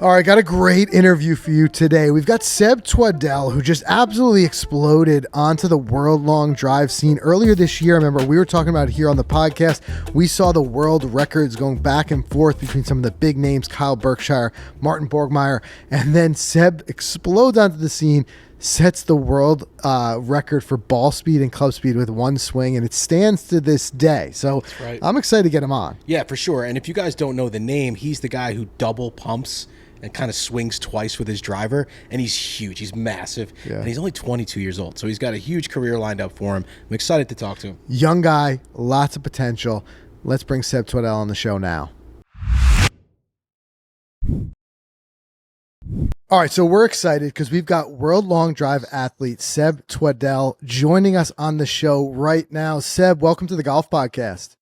All right, got a great interview for you today. We've got Seb Twaddell, who just absolutely exploded onto the world long drive scene earlier this year. Remember, we were talking about it here on the podcast. We saw the world records going back and forth between some of the big names, Kyle Berkshire, Martin Borgmeyer, and then Seb explodes onto the scene, sets the world record for ball speed and club speed with one swing, and it stands to this day. So right. I'm excited to get him on. Yeah, for sure. And if you guys don't know the name, he's the guy who double pumps and kind of swings twice with his driver, and he's huge. He's massive, and he's only 22 years old, so he's got a huge career lined up for him. I'm excited to talk to him. Young guy, lots of potential. Let's bring Seb Twaddell on the show now. All right, so we're excited because we've got world long drive athlete Seb Twaddell joining us on the show right now. Seb, welcome to the Golf Podcast.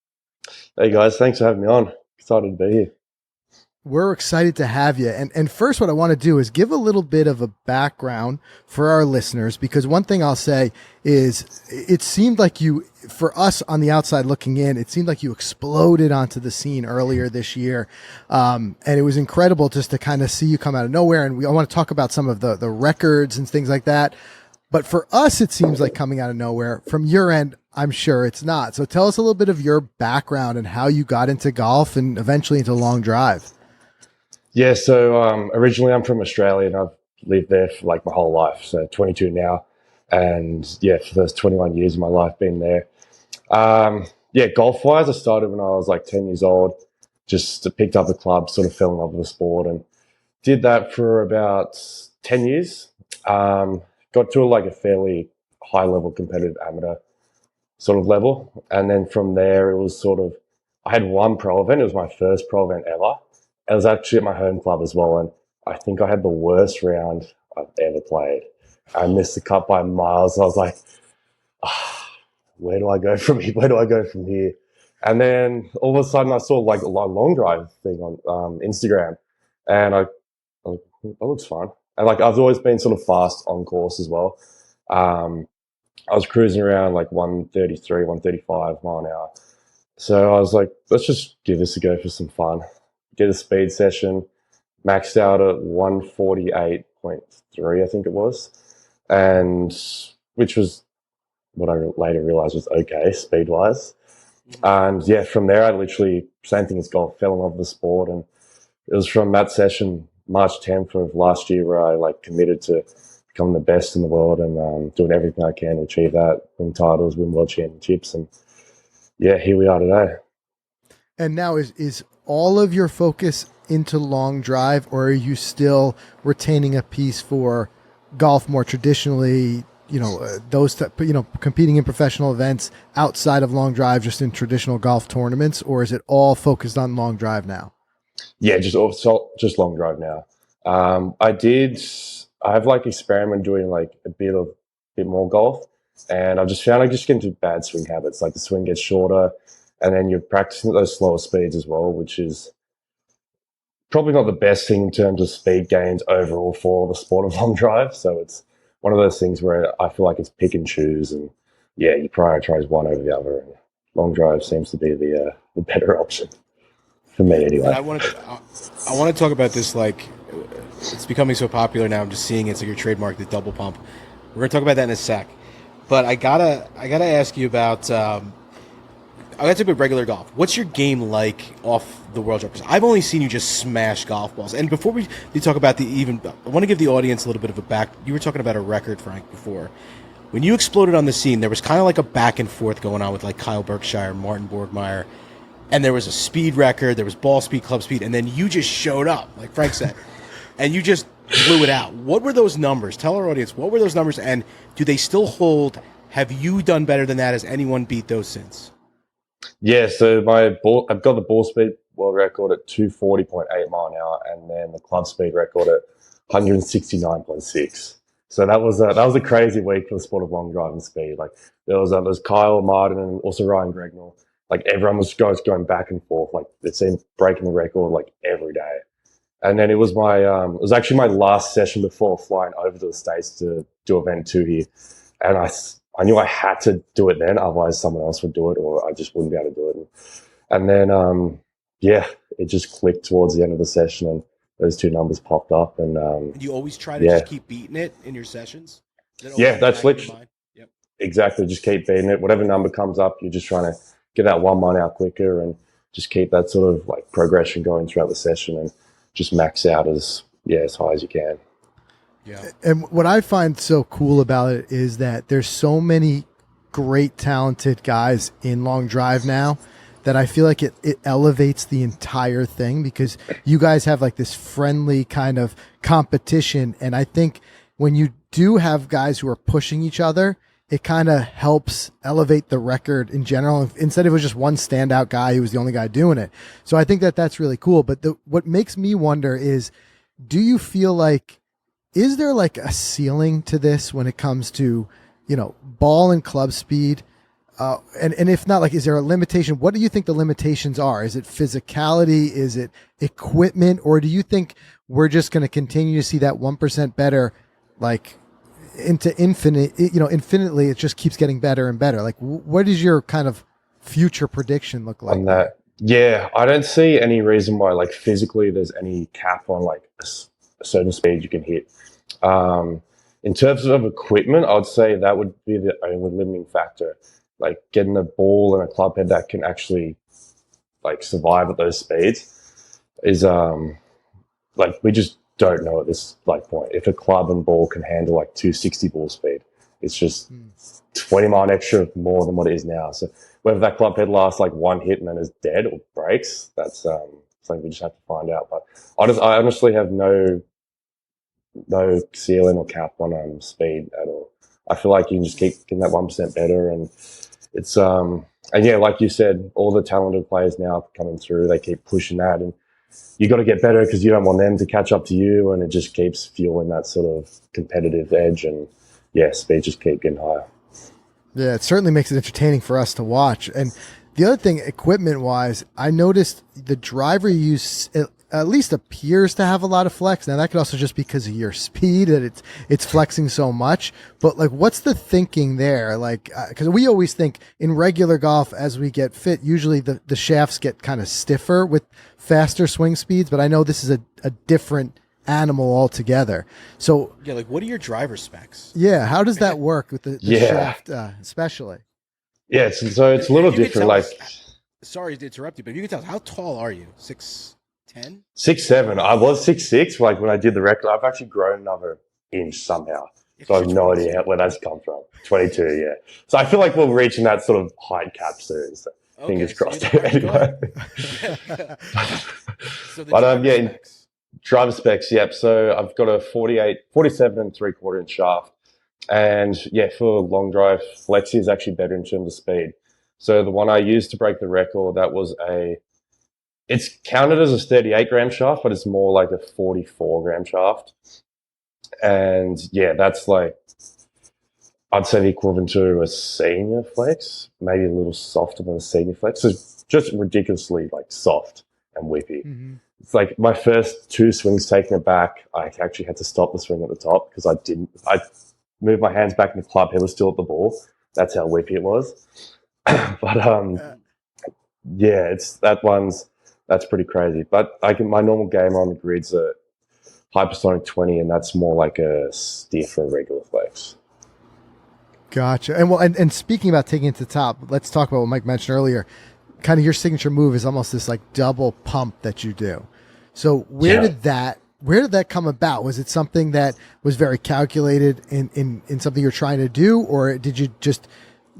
Hey guys, thanks for having me on. Excited to be here. We're excited to have you. And first, what I want to do is give a little bit of a background for our listeners, because one thing I'll say is it seemed like you, for us on the outside looking in, it seemed like you exploded onto the scene earlier this year. And it was incredible just to kind of see you come out of nowhere. And I want to talk about some of the records and things like that. But for us, it seems like coming out of nowhere. From your end, I'm sure it's not. So tell us a little bit of your background and how you got into golf and eventually into long drive. Yeah, so originally I'm from Australia and I've lived there for like my whole life, so 22 now. And yeah, for those 21 years of my life been there. Yeah, golf-wise, I started when I was like 10 years old, just picked up a club, sort of fell in love with the sport and did that for about 10 years. Got to like a fairly high-level competitive amateur sort of level. And then from there, it was sort of, I had one pro event. It was my first pro event ever. It was actually at my home club as well, and I think I had the worst round I've ever played. I missed the cut by miles. I was like, where do I go from here? Where do I go from here? And then all of a sudden I saw like a long drive thing on Instagram, and I was like, that looks fun. And like I've always been sort of fast on course as well. I was cruising around like 133, 135 mile an hour. So I was like, let's just give this a go for some fun. Did a speed session, maxed out at 148.3, I think it was, and which was what I later realized was okay speed-wise. And yeah, from there, I literally, same thing as golf, fell in love with the sport. And it was from that session, March 10th of last year, where I like committed to become the best in the world and doing everything I can to achieve that, win titles, win world championships. And yeah, here we are today. And now is all of your focus into long drive, or are you still retaining a piece for golf more traditionally, competing in professional events outside of long drive, just in traditional golf tournaments, or is it all focused on long drive now? Yeah, just long drive now. I have like experimented doing like a bit more golf, and I've just found I just get into bad swing habits. Like the swing gets shorter, and then you're practicing at those slower speeds as well, which is probably not the best thing in terms of speed gains overall for the sport of long drive. So it's one of those things where I feel like it's pick and choose, and yeah, you prioritize one over the other. And long drive seems to be the better option for me, anyway. And I want to talk about this. Like, it's becoming so popular now. I'm just seeing it's like your trademark, the double pump. We're gonna talk about that in a sec, but I gotta ask you about. I got to about regular golf. What's your game like off the World Drive? Because I've only seen you just smash golf balls. And before we talk about I want to give the audience a little bit of a back. You were talking about a record, Frank, before. When you exploded on the scene, there was kind of like a back and forth going on with like Kyle Berkshire, Martin Borgmeyer, and there was a speed record, there was ball speed, club speed, and then you just showed up, like Frank said, and you just blew it out. What were those numbers? Tell our audience, what were those numbers, and do they still hold? Have you done better than that? Has anyone beat those since? Yeah, so I've got the ball speed world record at 240.8 mile an hour, and then the club speed record at 169.6. So that was a crazy week for the sport of long driving speed. Like there was Kyle, Martin, and also Ryan Gregnell. Like everyone was going back and forth. Like it seemed breaking the record like every day. And then it was actually my last session before flying over to the States to do event 2 here, and I knew I had to do it then, otherwise someone else would do it, or I just wouldn't be able to do it. And then, it just clicked towards the end of the session, and those two numbers popped up, and And you always try to just keep beating it in your sessions? That's literally exactly, just keep beating it. Whatever number comes up, you're just trying to get that 1 mile an hour quicker and just keep that sort of like progression going throughout the session and just max out as high as you can. Yeah. And what I find so cool about it is that there's so many great, talented guys in long drive now that I feel like it elevates the entire thing, because you guys have like this friendly kind of competition. And I think when you do have guys who are pushing each other, it kind of helps elevate the record in general, instead of it was just one standout guy who was the only guy doing it. So I think that that's really cool. But what makes me wonder is, do you feel like, is there like a ceiling to this when it comes to, ball and club speed? And if not, like, is there a limitation? What do you think the limitations are? Is it physicality? Is it equipment? Or do you think we're just going to continue to see that 1% better, like into infinite, infinitely, it just keeps getting better and better? Like, what is your kind of future prediction look like? On that, yeah, I don't see any reason why, like, physically there's any cap on like a certain speed you can hit. In terms of equipment, I'd say that would be the only limiting factor. Like getting a ball and a club head that can actually like survive at those speeds is like, we just don't know at this like point if a club and ball can handle like 260 ball speed. It's just 20 mile an extra more than what it is now. So whether that club head lasts like one hit and then is dead or breaks, that's something we just have to find out. But I honestly have no ceiling or cap on speed at all. I feel like you can just keep getting that 1% better, and it's and yeah, like you said, all the talented players now coming through, they keep pushing that, and you got to get better because you don't want them to catch up to you, and it just keeps fueling that sort of competitive edge, and speed just keep getting higher. Yeah, it certainly makes it entertaining for us to watch. And the other thing, equipment wise, I noticed the driver you use at least appears to have a lot of flex. Now that could also just be because of your speed that it's flexing so much. But like, what's the thinking there? Like, because we always think in regular golf, as we get fit, usually the shafts get kind of stiffer with faster swing speeds. But I know this is a different animal altogether. So yeah, like, what are your driver specs? Yeah, how does that work with the shaft, especially? Yeah, it's a little different. Like, sorry to interrupt you, but if you can tell us, how tall are you? 6'10"? 6'7". I was 6'6". Like when I did the record, I've actually grown another inch somehow. So I have no idea where that's come from. 22, yeah. So I feel like we're reaching that sort of height cap soon. So fingers crossed. Anyway. So the driver specs, yep. So I've got a 47 and 3/4 inch shaft. And for long drive, flexi is actually better in terms of speed. So the one I used to break the record, that was it's counted as a 38 gram shaft, but it's more like a 44 gram shaft. And that's like, I'd say the equivalent to a senior flex, maybe a little softer than a senior flex. So it's just ridiculously like soft and whippy. Mm-hmm. It's like my first two swings taking it back, I actually had to stop the swing at the top because I moved my hands back in the club head was still at the ball. That's how whippy it was. But that's pretty crazy. But my normal game on the grid's a hypersonic 20, and that's more like a stiff or regular flex. Gotcha. And speaking about taking it to the top, let's talk about what Mike mentioned earlier. Kind of your signature move is almost this like double pump that you do. So where did that come about? Was it something that was very calculated in something you're trying to do, or did you just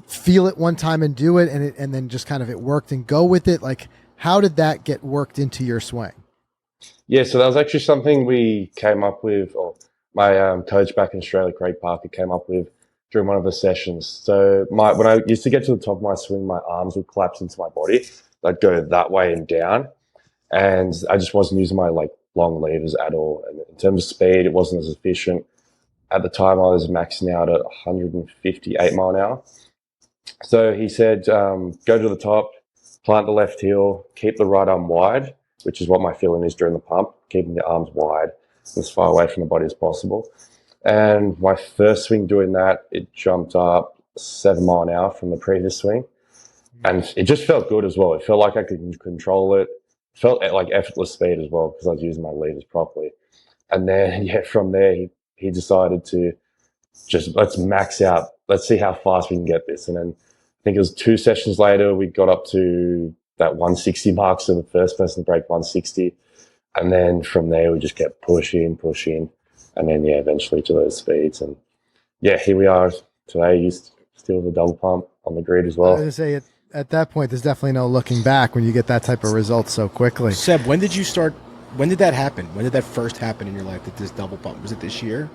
feel it one time and do it, and then just kind of it worked and go with it? Like, how did that get worked into your swing? Yeah, so that was actually something we came up with, or my coach back in Australia, Craig Parker, came up with during one of the sessions. So when I used to get to the top of my swing, my arms would collapse into my body. I'd go that way and down, and I just wasn't using my like long levers at all. And in terms of speed, it wasn't as efficient. At the time, I was maxing out at 158 mile an hour. So he said, go to the top, plant the left heel, keep the right arm wide, which is what my feeling is during the pump, keeping the arms wide as far away from the body as possible. And my first swing doing that, it jumped up 7 mile an hour from the previous swing. And it just felt good as well. It felt like I could control it. felt like effortless speed as well because I was using my levers properly. And then from there he decided to just let's max out. Let's see how fast we can get this. And then I think it was 2 sessions later we got up to that 160 mark. So the first person to break 160, and then from there we just kept pushing, and then eventually to those speeds. And here we are today. Used still the double pump on the grid as well. I was going to say at that point, there's definitely no looking back when you get that type of results so quickly. Seb, when did you start? When did that happen? When did that first happen in your life? That this double pump, was it this year,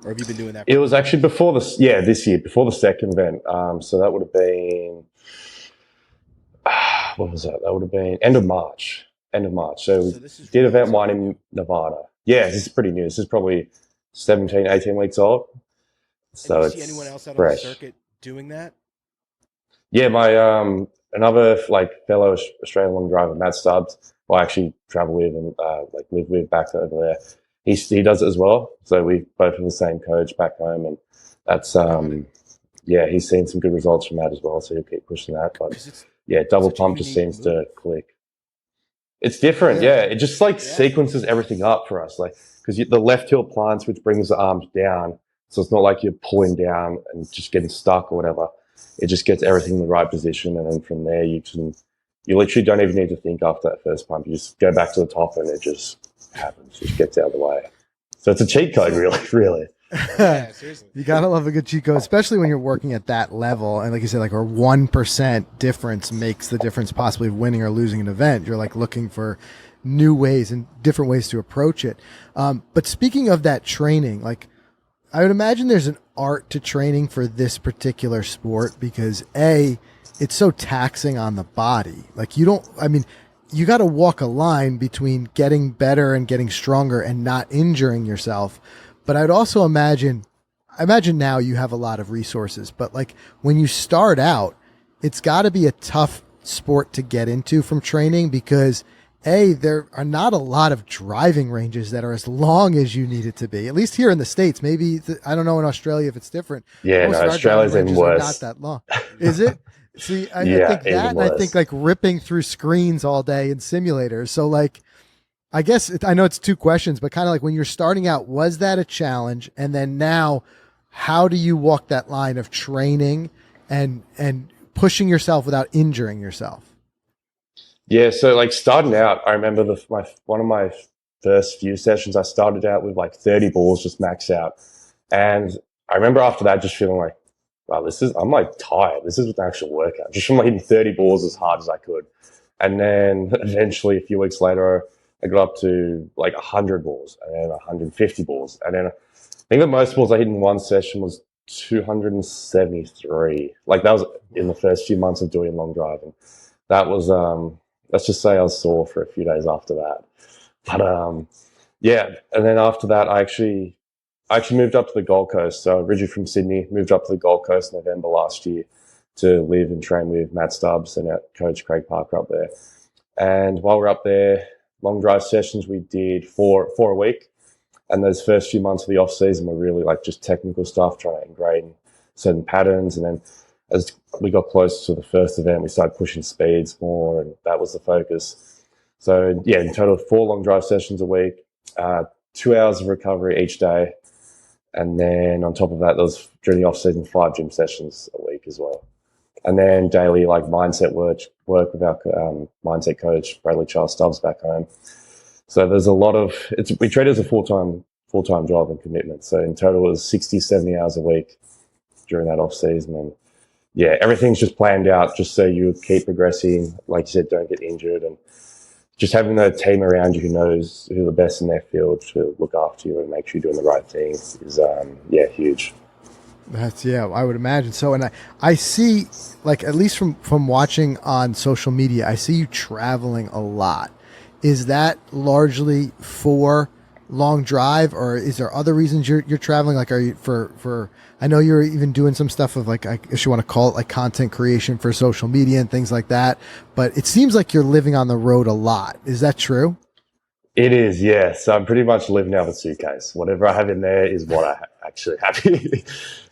or have you been doing that? It was actually before this year, before the second event. So that would have been what was that? That would have been end of March. So we did event 1 in Nevada. Yeah, this is pretty new. This is probably 17, 18 weeks old. So did you see anyone else out fresh. On the circuit doing that? Yeah, my another fellow Australian long driver, Matt Stubbs, who I actually travel with and live with back over there. He does it as well. So we both have the same coach back home, and that's he's seen some good results from that as well. So he'll keep pushing that. But double pump just seems to click. It's different, It just sequences everything up for us, because the left heel plants, which brings the arms down, so it's not like you're pulling down and just getting stuck or whatever. It just gets everything in the right position, and then from there you literally don't even need to think after that first pump. You just go back to the top, and it just happens, just gets out of the way. So it's a cheat code, really. Yeah, seriously. You gotta love a good cheat code, especially when you're working at that level. And like you said, a 1% difference makes the difference possibly of winning or losing an event. You're looking for new ways and different ways to approach it. But speaking of that training, I would imagine there's an art to training for this particular sport because it's so taxing on the body. You got to walk a line between getting better and getting stronger and not injuring yourself. But I'd also imagine now you have a lot of resources, but when you start out, it's got to be a tough sport to get into from training because there are not a lot of driving ranges that are as long as you need it to be, at least here in the States. Maybe, I don't know in Australia if it's different. Yeah, no, Australia's even worse. Not that long. Is it? See, I think that, and I think ripping through screens all day in simulators. So I guess I know it's 2 questions, but kind of when you're starting out, was that a challenge? And then now, how do you walk that line of training and pushing yourself without injuring yourself? Yeah, so starting out, I remember one of my first few sessions, I started out with 30 balls just max out. And I remember after that just feeling wow, I'm tired. This is an actual workout. Just from hitting 30 balls as hard as I could. And then eventually a few weeks later, I got up to 100 balls and then 150 balls. And then I think the most balls I hit in one session was 273. That was in the first few months of doing long driving. That was, let's just say I was sore for a few days after that. But and then after that, I actually moved up to the Gold Coast. So originally from Sydney, moved up to the Gold Coast in November last year to live and train with Matt Stubbs and coach Craig Parker up there. And while we're up there, long drive sessions we did four a week. And those first few months of the off season were really just technical stuff, trying to ingrain certain patterns. And then as we got closer to the first event, we started pushing speeds more, and that was the focus. So in total 4 long drive sessions a week, 2 hours of recovery each day. And then on top of that, there was during the off season 5 gym sessions a week as well. And then daily mindset work with our mindset coach, Bradley Charles Stubbs back home. So there's a lot of, we treat it as a full-time job and commitment. So in total it was 60, 70 hours a week during that off season. And everything's just planned out just so you keep progressing. Like you said, don't get injured, and just having the team around you who knows who are the best in their field to look after you and make sure you're doing the right things is, huge. That's, I would imagine so. And I see, at least from watching on social media, I see you traveling a lot. Is that largely for long drive, or is there other reasons you're traveling? Are you for I know you're even doing some stuff of I guess you want to call it content creation for social media and things like that, but it seems like you're living on the road a lot. Is that true? It is, yeah. So I'm pretty much living out of a suitcase. Whatever I have in there is what I actually have.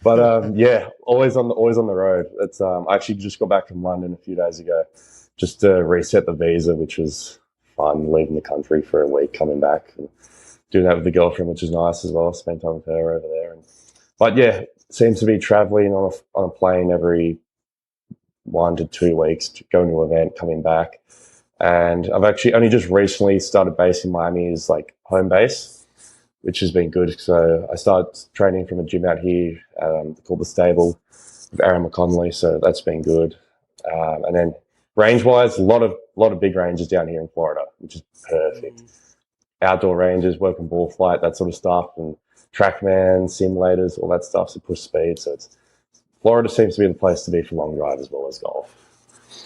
But always on the road. It's I actually just got back from London a few days ago just to reset the visa, which was fun leaving the country for a week, coming back and doing that with the girlfriend, which is nice as well. Spend time with her over there. But yeah, seems to be traveling on a plane every 1 to 2 weeks, going to an event, coming back. And I've actually only just recently started basing Miami as like home base, which has been good. So I started training from a gym out here called The Stable with Aaron McConnelly. So that's been good. And then range-wise, a lot of big ranges down here in Florida, which is perfect. Outdoor ranges, working ball flight, that sort of stuff, and TrackMan, simulators, all that stuff to push speed. So Florida seems to be the place to be for long drive as well as golf.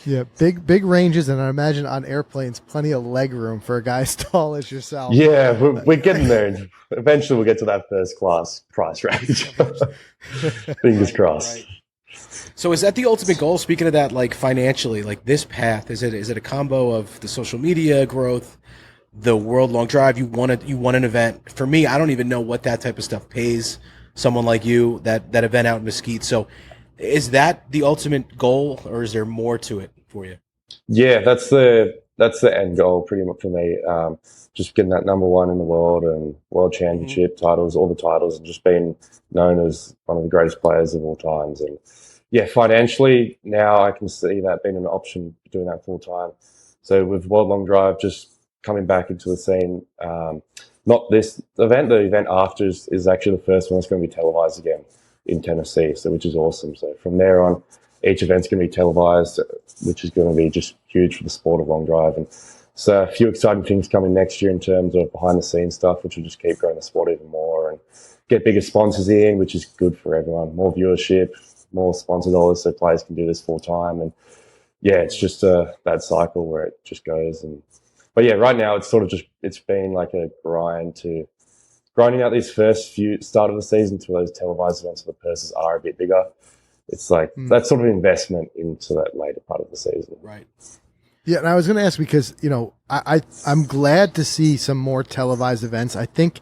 Yeah, big ranges, and I imagine on airplanes, plenty of leg room for a guy as tall as yourself. Yeah, we're getting there. Eventually, we'll get to that first class price range. Fingers crossed. Right. So is that the ultimate goal? Speaking of that, like financially, like this path, is it a combo of the social media growth, the world long drive? You want an event. For me, I don't even know what that type of stuff pays someone like you, that event out in Mesquite. So is that the ultimate goal, or is there more to it for you? Yeah, that's the end goal pretty much for me. Just getting that number one in the world and world championship titles, all the titles, and just being known as one of the greatest players of all times. And yeah, financially now I can see that being an option, doing that full time. So with World Long Drive just coming back into the scene, not this event, the event after is actually the first one that's going to be televised again in Tennessee, so which is awesome. So from there on, each event's going to be televised, which is going to be just huge for the sport of long drive. And so a few exciting things coming next year in terms of behind the scenes stuff, which will just keep growing the sport even more and get bigger sponsors in, which is good for everyone. More viewership, more sponsor dollars, so players can do this full time. And yeah, it's just that cycle where it just goes. But yeah, right now it's sort of it's been like a grinding out these first few start of the season to those televised events where the purses are a bit bigger. It's like that sort of investment into that later part of the season. Right. Yeah, and I was going to ask because, I'm glad to see some more televised events. I think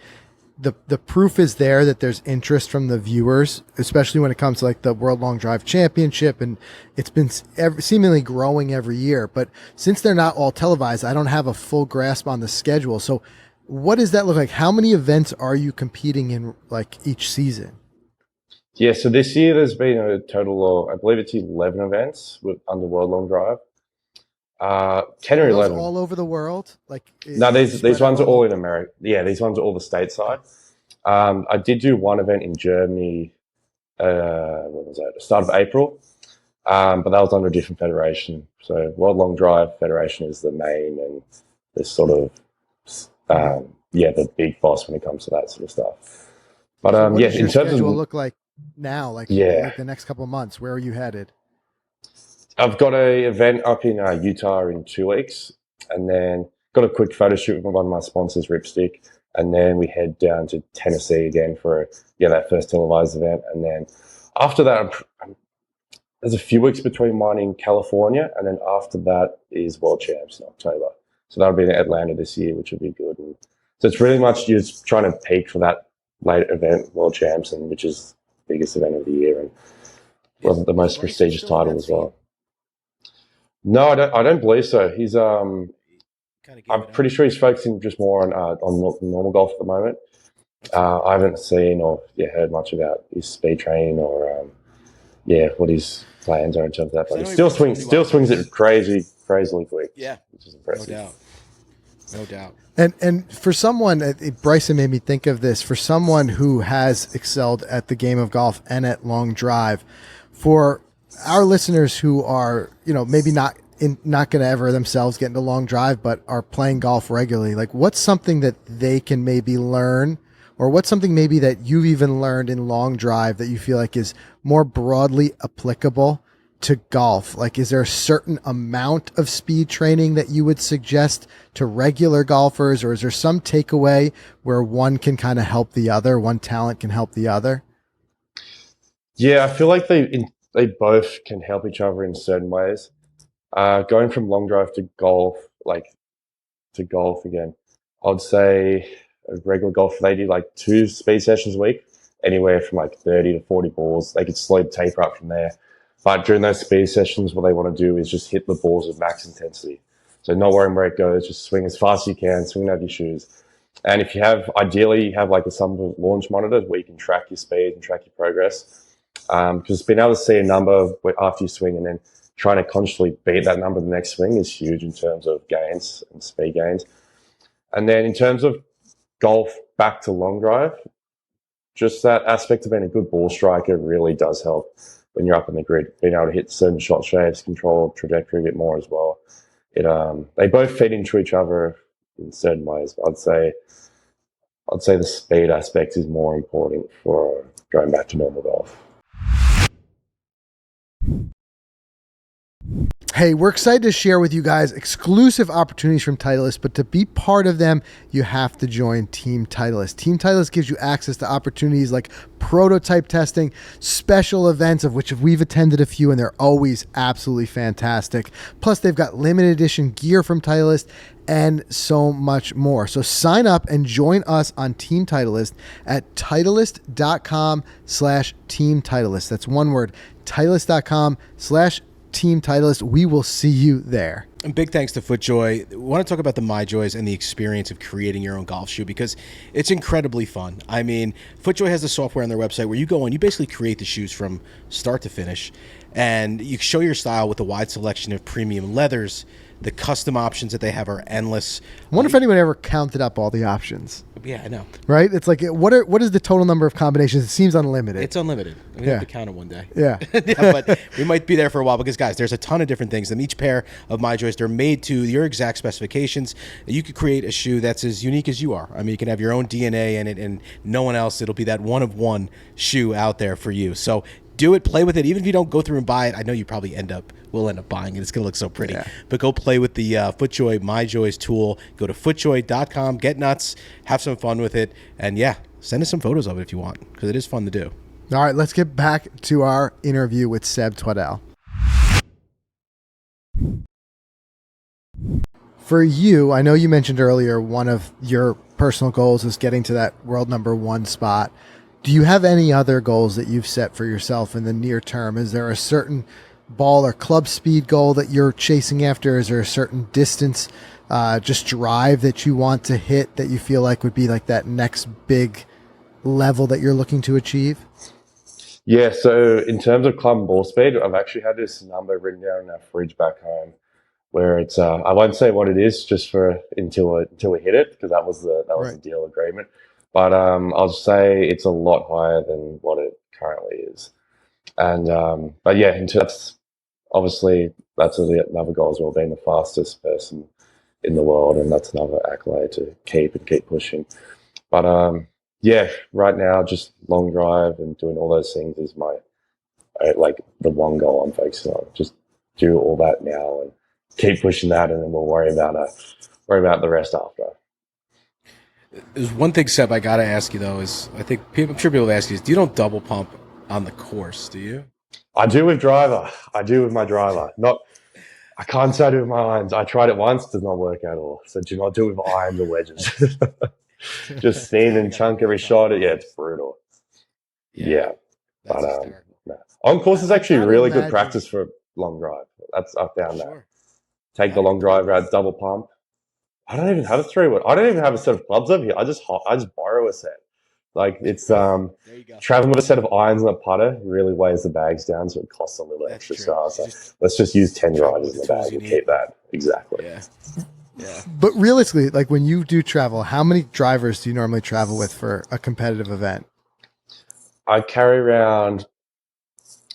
the proof is there that there's interest from the viewers, especially when it comes to like the World Long Drive Championship, and it's been seemingly growing every year. But since they're not all televised, I don't have a full grasp on the schedule. So what does that look like? How many events are you competing in like each season? Yeah, so this year there's been a total of, I believe it's 11 events under World Long Drive. 10 or 11. All over the world? No, these ones are all in America. Yeah, these ones are all the stateside. I did do one event in Germany, what was that, start of April, but that was under a different federation. So World Long Drive Federation is the main and the sort of, the big boss when it comes to that sort of stuff. But so what does your in terms schedule of look like now, like the next couple of months, where are you headed? I've got an event up in Utah in 2 weeks, and then got a quick photo shoot with one of my sponsors, Ripstick, and then we head down to Tennessee again for that first televised event, and then after that, there's a few weeks between mine in California, and then after that is World Champs in October. So that'll be in Atlanta this year, which will be good. And so it's really much just trying to peak for that late event, World Champs, and which is the biggest event of the year and the most prestigious title as well. No, I don't believe so. He's I'm pretty sure he's focusing just more on normal golf at the moment. I haven't seen or heard much about his speed training or what his plans are in terms of that. But he still swings it crazily quick. Yeah, which is impressive. No doubt. And for someone, Bryson made me think of this. For someone who has excelled at the game of golf and at long drive, for our listeners who are, maybe not going to ever themselves get into long drive, but are playing golf regularly, like what's something that they can maybe learn, or what's something maybe that you've even learned in long drive that you feel like is more broadly applicable to golf? Like, is there a certain amount of speed training that you would suggest to regular golfers, or is there some takeaway where one can kind of help the other, one talent can help the other? Yeah, I feel like they both can help each other in certain ways. Going from long drive to golf, again, I'd say a regular golfer, they do like 2 speed sessions a week, anywhere from like 30 to 40 balls. They could slowly taper up from there. But during those speed sessions, what they want to do is just hit the balls with max intensity. So not worrying where it goes, just swing as fast as you can, swing out your shoes. And if you have, ideally, you have like some launch monitors where you can track your speed and track your progress. Because being able to see a number after you swing and then trying to consciously beat that number the next swing is huge in terms of gains and speed gains. And then in terms of golf back to long drive, just that aspect of being a good ball striker really does help when you're up in the grid. Being able to hit certain shot shapes, control trajectory a bit more as well. They both feed into each other in certain ways. But I'd say the speed aspect is more important for going back to normal golf. Hey, we're excited to share with you guys exclusive opportunities from Titleist, but to be part of them, you have to join Team Titleist. Team Titleist gives you access to opportunities like prototype testing, special events of which we've attended a few, and they're always absolutely fantastic. Plus, they've got limited edition gear from Titleist and so much more. So sign up and join us on Team Titleist at Titleist.com/Team Titleist. That's one word, Titleist.com/Team Titleist. We will see you there. And big thanks to FootJoy. I want to talk about the MyJoys and the experience of creating your own golf shoe because it's incredibly fun. I mean, FootJoy has the software on their website where you go and you basically create the shoes from start to finish. And you show your style with a wide selection of premium leathers. The custom options that they have are endless. I wonder if anyone ever counted up all the options. Yeah, I know. Right? It's like, what is the total number of combinations? It seems unlimited. It's unlimited. We have to count it one day. Yeah. But we might be there for a while because, guys, there's a ton of different things. And each pair of MyJoys, they're made to your exact specifications. You could create a shoe that's as unique as you are. I mean, you can have your own DNA in it and no one else. It'll be that one-of-one shoe out there for you. So do it, play with it. Even if you don't go through and buy it, I know you probably will end up buying it. It's going to look so pretty. Yeah. But go play with the FootJoy MyJoys tool. Go to footjoy.com, get nuts, have some fun with it. And yeah, send us some photos of it if you want because it is fun to do. All right, let's get back to our interview with Seb Twaddell. For you, I know you mentioned earlier one of your personal goals is getting to that world #1 spot. Do you have any other goals that you've set for yourself in the near term? Is there a certain ball or club speed goal that you're chasing after? Is there a certain distance, just drive that you want to hit that you feel like would be like that next big level that you're looking to achieve? Yeah, so in terms of club and ball speed, I've actually had this number written down in our fridge back home where it's, I won't say what it is just for until we hit it because that was the deal agreement. But I'll say it's a lot higher than what it currently is. And but yeah, that's obviously that's another goal as well, being the fastest person in the world, and that's another accolade to keep pushing. But yeah, right now just long drive and doing all those things is my like the one goal I'm focusing on. Just do all that now and keep pushing that, and then we'll worry about the rest after. There's one thing, Seb, I got to ask you, though, is I'm sure people have asked you, you don't double pump on the course, do you? I do with driver. I do with my driver. I can't say I do with my irons. I tried it once, does not work at all. So do not do it with irons or wedges. Just stand and chunk every shot. Yeah, it's brutal. Yeah. But no. On course is actually really good practice for long drive. I've found that. Take the long drive out, double pump. I don't even have a 3-wood. I don't even have a set of clubs over here. I just borrow a set. Like it's traveling with a set of irons and a putter really weighs the bags down, so it costs a little extra. So let's just use 10 drivers in the bag and keep that. Exactly. Yeah. But realistically, like when you do travel, how many drivers do you normally travel with for a competitive event? I carry around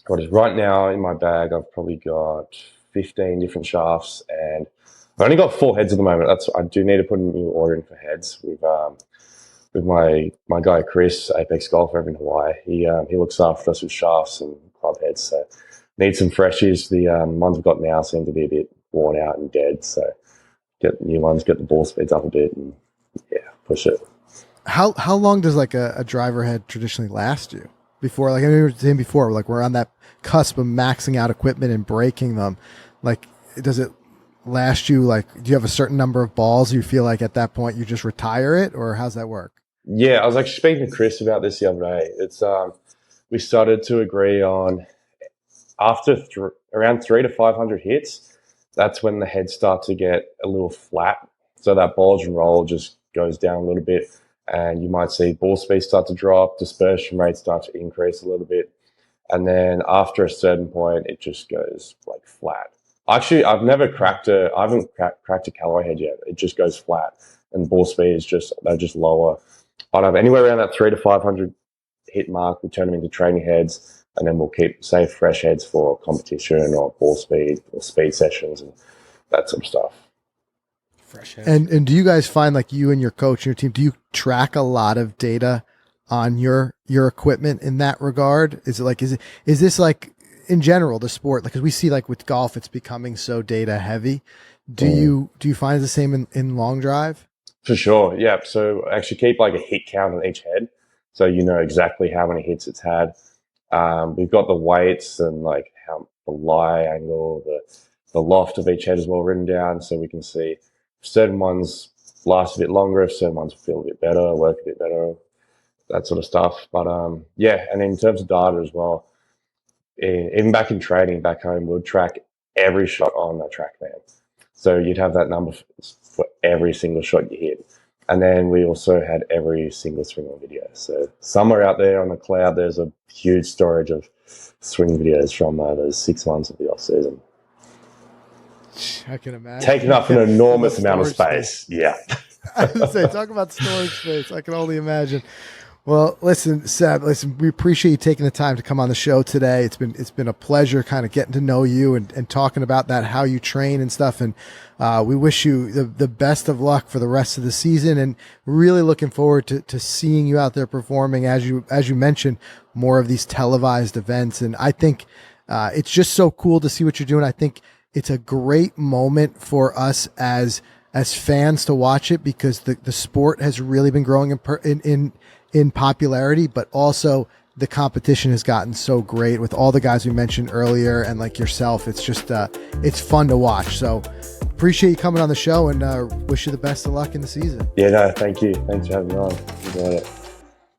right now in my bag. I've probably got 15 different shafts, and I've only got 4 heads at the moment. I do need to put a new order in for heads. With my guy Chris, Apex Golfer over in Hawaii. He looks after us with shafts and club heads. So need some freshies. The ones we've got now seem to be a bit worn out and dead. So get new ones, get the ball speeds up a bit, and push it. How long does like a driver head traditionally last you? Before, like I know you were saying before, like we're on that cusp of maxing out equipment and breaking them. Like, does it last you, like, do you have a certain number of balls you feel like at that point you just retire it, or how's that work? Yeah, I was actually speaking to Chris about this the other day. It's we started to agree on after around 300 to 500 hits, that's when the heads start to get a little flat. So that bulge and roll just goes down a little bit, and you might see ball speed start to drop, dispersion rates start to increase a little bit. And then after a certain point, it just goes like flat. Actually, I haven't cracked a calorie head yet. It just goes flat, and the ball speed is they're just lower. I'd have anywhere around that 300 to 500 hit mark. We turn them into training heads, and then we'll keep, say, fresh heads for competition or ball speed or speed sessions and that sort of stuff. Fresh heads. And do you guys find, like, you and your coach and your team, do you track a lot of data on your equipment in that regard? Is this like in general the sport, like, because we see like with golf it's becoming so data heavy, do you find the same in long drive? For sure, yeah. So I actually keep like a hit count on each head, so you know exactly how many hits it's had. We've got the weights and like how the lie angle, the loft of each head is well written down, so we can see if certain ones last a bit longer, if certain ones feel a bit better, work a bit better, that sort of stuff. But yeah, and in terms of data as well, even back in training back home, we'd track every shot on the TrackMan. So you'd have that number for every single shot you hit. And then we also had every single swing on video. So somewhere out there on the cloud, there's a huge storage of swing videos from those 6 months of the off season. I can imagine. Taking up an enormous amount of space. Yeah. I was gonna say, talk about storage space. I can only imagine. Well, listen, Seb, we appreciate you taking the time to come on the show today. It's been a pleasure kind of getting to know you and talking about that, how you train and stuff. And we wish you the best of luck for the rest of the season, and really looking forward to seeing you out there performing, as you mentioned, more of these televised events. And I think it's just so cool to see what you're doing. I think it's a great moment for us as fans to watch it, because the sport has really been growing in popularity, but also the competition has gotten so great with all the guys we mentioned earlier, and like yourself. It's just it's fun to watch. So appreciate you coming on the show, and wish you the best of luck in the season. Yeah, no, thank you. Thanks for having me on. Enjoyed it.